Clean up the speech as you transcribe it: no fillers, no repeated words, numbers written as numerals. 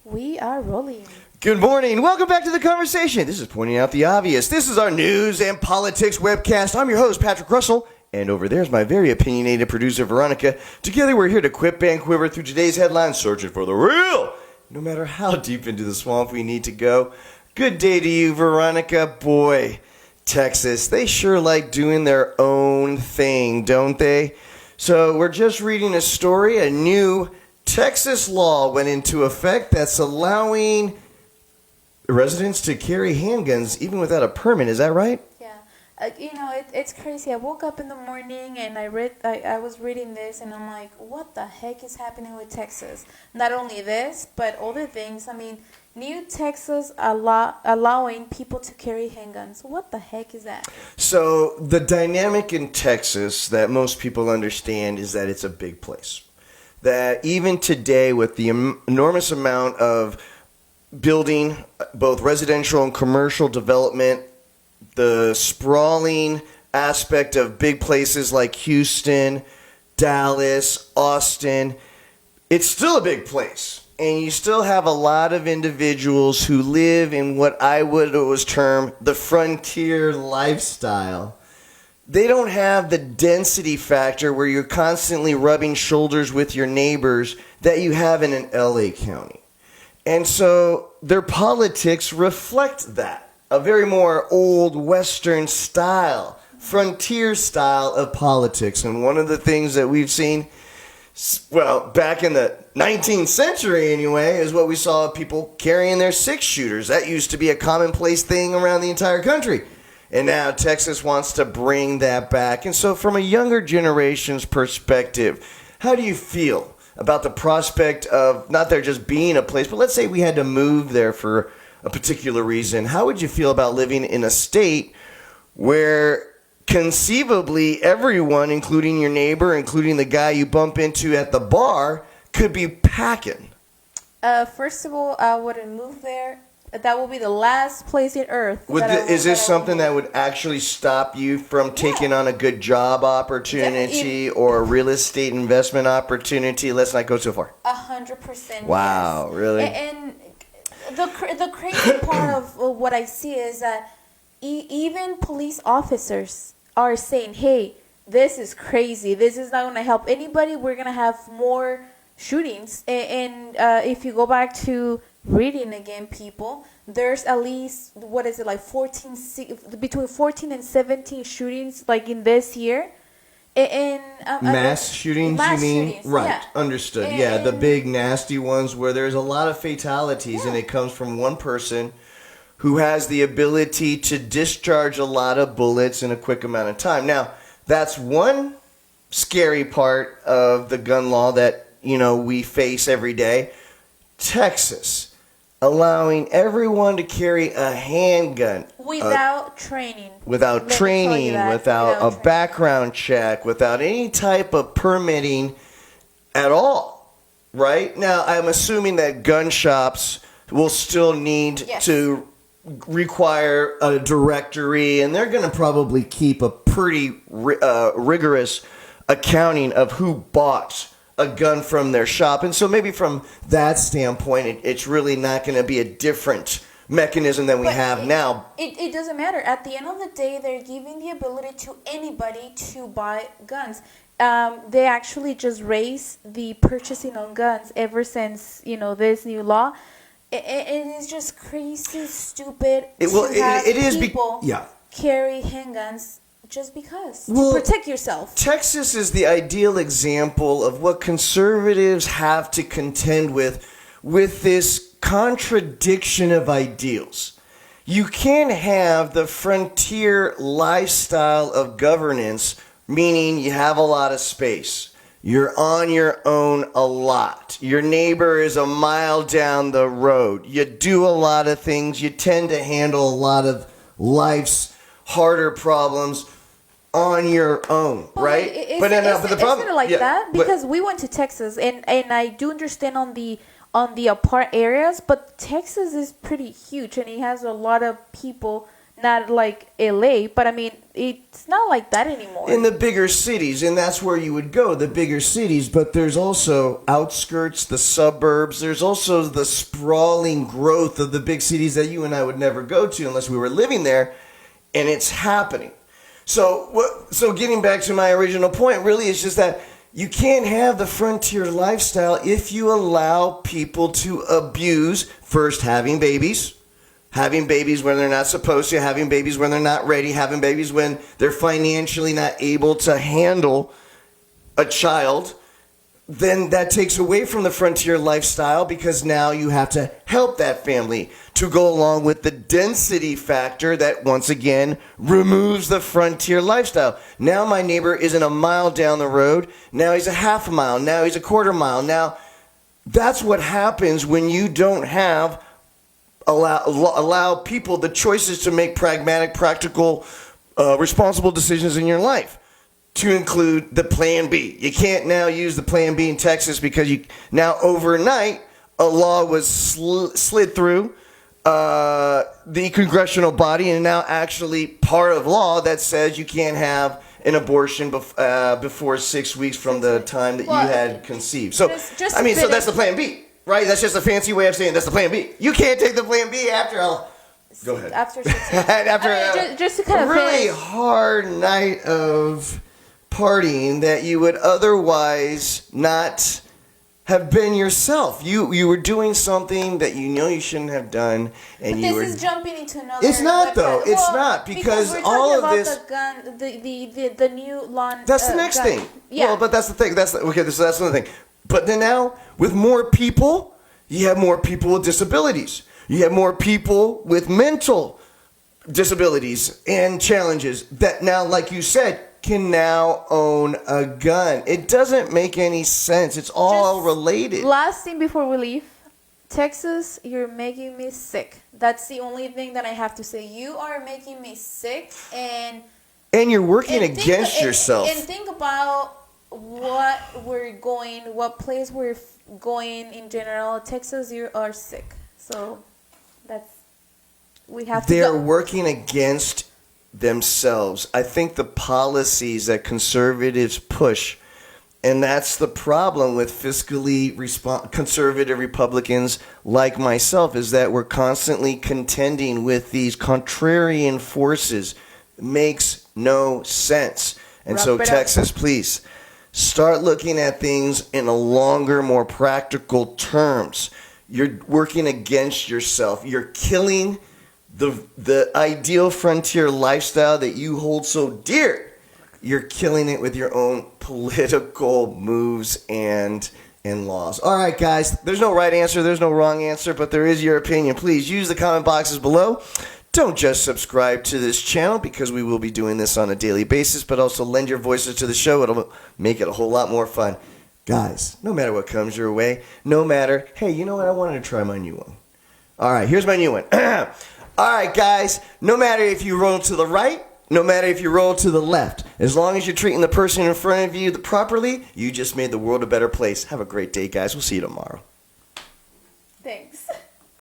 We are rolling. Good morning. Welcome back to the conversation. This is Pointing Out the Obvious. This is our news and politics webcast. I'm your host, Patrick Russell, and over there's my very opinionated producer, Veronica. Together, we're here to quip and quiver through today's headlines, searching for the real, no matter how deep into the swamp we need to go. Good day to you, Veronica. Boy, Texas, they sure like doing their own thing, don't they? So we're just reading a story. A new Texas law went into effect that's allowing residents to carry handguns even without a permit. Is that right? Yeah. It's crazy. I woke up in the morning and I was reading this and I'm like, what the heck is happening with Texas? Not only this, but other things. I mean, new Texas allowing people to carry handguns. What the heck is that? So the dynamic in Texas that most people understand is that it's a big place. That even today, with the enormous amount of building, both residential and commercial development, the sprawling aspect of big places like Houston, Dallas, Austin, it's still a big place. And you still have a lot of individuals who live in what I would always term the frontier lifestyle. They don't have the density factor where you're constantly rubbing shoulders with your neighbors that you have in an LA County. And so their politics reflect that. A very more old Western style, frontier style of politics. And one of the things that we've seen, well, back in the 19th century anyway, is what we saw people carrying their six shooters. That used to be a commonplace thing around the entire country. And now Texas wants to bring that back. And so from a younger generation's perspective, how do you feel about the prospect of not there just being a place, but let's say we had to move there for a particular reason. How would you feel about living in a state where conceivably everyone, including your neighbor, including the guy you bump into at the bar, could be packing? First of all, I wouldn't move there. That will be the last place on earth. Is this something that would actually stop you from taking on a good job opportunity or a real estate investment opportunity? Let's not go so far. 100%. Wow, yes. really? And the crazy part of what I see is that even police officers are saying, hey, this is crazy. This is not going to help anybody. We're going to have more shootings. And if you go back to reading again, people, there's at least, between 14 and 17 shootings like in this year. And mass shootings, you mean? Shootings, right, yeah. Understood. The big nasty ones where there's a lot of fatalities and it comes from one person who has the ability to discharge a lot of bullets in a quick amount of time. Now, that's one scary part of the gun law that, we face every day. Texas allowing everyone to carry a handgun without training, without a background check, without any type of permitting at all. Right now, I'm assuming that gun shops will still need to require a directory, and they're going to probably keep a pretty rigorous accounting of who bought a gun from their shop. And so maybe from that standpoint, it's really not going to be a different mechanism than we have now. It doesn't matter. At the end of the day, they're giving the ability to anybody to buy guns. They actually just raised the purchasing on guns ever since, this new law. It is just crazy, stupid people carry handguns just because, to protect yourself. Texas is the ideal example of what conservatives have to contend with this contradiction of ideals. You can't have the frontier lifestyle of governance, meaning you have a lot of space. You're on your own a lot. Your neighbor is a mile down the road. You do a lot of things. You tend to handle a lot of life's harder problems on your own, right? But the problem isn't like that, because we went to Texas, and I do understand on the apart areas, but Texas is pretty huge, and it has a lot of people not like LA, but I mean, it's not like that anymore. In the bigger cities, and that's where you would go, the bigger cities, but there's also outskirts, the suburbs, there's also the sprawling growth of the big cities that you and I would never go to unless we were living there, and it's happening. So getting back to my original point, really, it's just that you can't have the frontier lifestyle if you allow people to abuse first having babies when they're not supposed to, having babies when they're not ready, having babies when they're financially not able to handle a child. Then that takes away from the frontier lifestyle because now you have to help that family to go along with the density factor that once again removes the frontier lifestyle. Now my neighbor isn't a mile down the road. Now he's a half a mile. Now he's a quarter mile. Now that's what happens when you don't have allow people the choices to make pragmatic, practical, responsible decisions in your life. To include the Plan B. You can't now use the Plan B in Texas because now overnight a law was slid through the congressional body and now actually part of law that says you can't have an abortion before 6 weeks from the time that you had conceived. So so that's the Plan B, right? That's just a fancy way of saying that's the Plan B. You can't take the Plan B after go ahead. After 6 weeks. After just to kind of really hard night of partying that you would otherwise not have been yourself. You were doing something that you know you shouldn't have done, and but this is jumping into another. It's not though. It's not because we're all of this. The gun, the new law. That's the next gun. thing. Yeah. Well, but that's the thing. That's another thing. But then now with more people, you have more people with disabilities. You have more people with mental disabilities and challenges that now, like you said, can now own a gun. It doesn't make any sense. It's all related. Last thing before we leave. Texas, you're making me sick. That's the only thing that I have to say. You are making me sick, and you're working against yourself. And think about what place we're going in general. Texas, you are sick. So we have to They're go. working against themselves. I think the policies that conservatives push, and that's the problem with fiscally conservative Republicans like myself, is that we're constantly contending with these contrarian forces. It makes no sense. And so Texas, please start looking at things in a longer, more practical terms. You're working against yourself. You're killing the ideal frontier lifestyle that you hold so dear. You're killing it with your own political moves and laws. All right, guys, there's no right answer, there's no wrong answer, but there is your opinion. Please use the comment boxes below. Don't just subscribe to this channel because we will be doing this on a daily basis, but also lend your voices to the show. It'll make it a whole lot more fun. Guys, no matter what comes your way, hey, you know what? I wanted to try my new one. All right, here's my new one. All right, guys, no matter if you roll to the right, no matter if you roll to the left, as long as you're treating the person in front of you properly, you just made the world a better place. Have a great day, guys. We'll see you tomorrow.